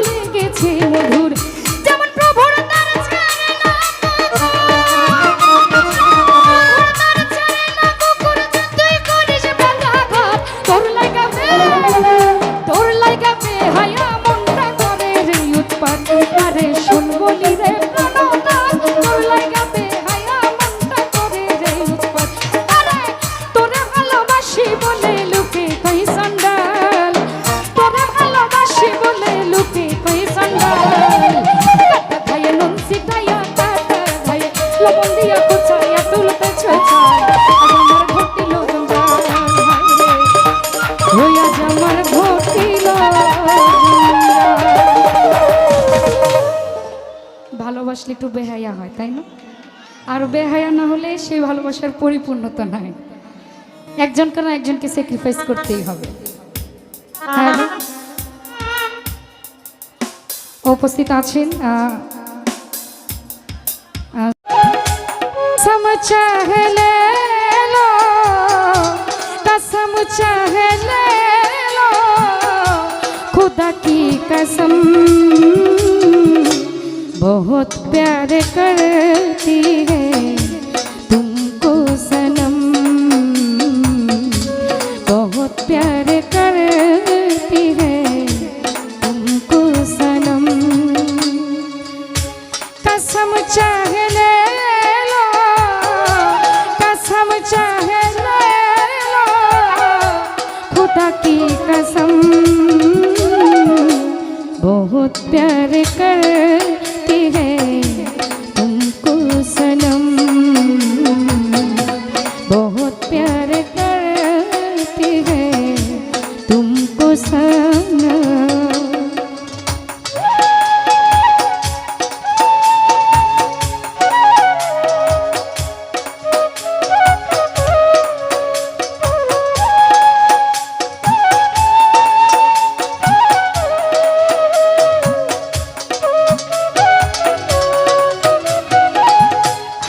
লেগেছে মধুর যেমন প্রভুর তার ছাড়ে না কুকুর তুই করিস বেলাঘাত তোর লাইগা বেহায়া মনটা করে রে উৎপাত আরে শুনবো নি রে প্রাণনাথ তোর লাইগা বেহায়া মনটা করে রে উৎপাত আরে তোরে ভালোবাসি বলে লোকে কই সন্ডাল তোরে ভালোবাসি বলে লোকে কই সন্ডাল কাটা খায়ে নুন সিটাইয়া কাটা খায়ে লবণ দিয়া কুচাইয়া তুলতে ছয় আমার ঘটিল জঞ্জাল হইয়া আমার ঘটিল ভালোবাসলে একটু বেহায়া হয় তাই না আর বেহায়া না হলে সেই ভালোবাসার পরিপূর্ণতা নাই একজনকে না একজনকে স্যাক্রিফাইস করতেই হবে হ্যালো উপস্থিত আছেন कसम चाहे ले लो कसम चाहे ले लो खुदा की कसम बहुत प्यार करती है तुमको सनम बहुत प्यार करती है तुमको सनम कसम चाहे ले लो कसम चाहे ले लो खुदा की कसम बहुत प्यार करती है तुमको सनम बहुत प्यार करती है तुमको सनम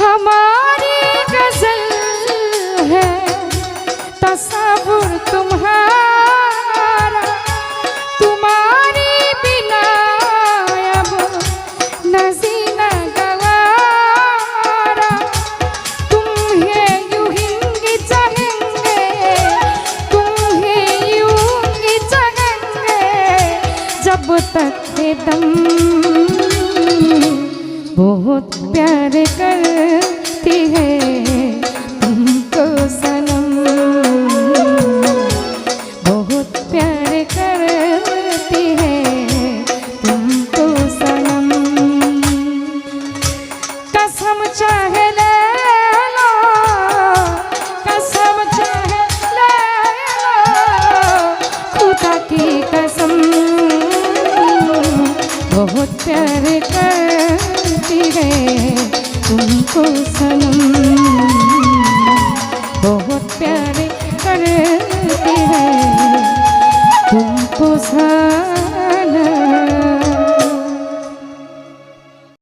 हमारी गजल है तसव्वुर तुम्हारा तुम्हारी बिना अब नजीना गवारा तुम्हें यूं ही चाहेंगे तुम्हें यूं ही चाहेंगे जब तक है दम बहुत प्यार करती है तुमको सनम बहुत प्यार करती है तुमको सनम कसम चाहे ले लो कसम चाहे ले लो खुदा की कसम बहुत प्यार करती है तुमको सनम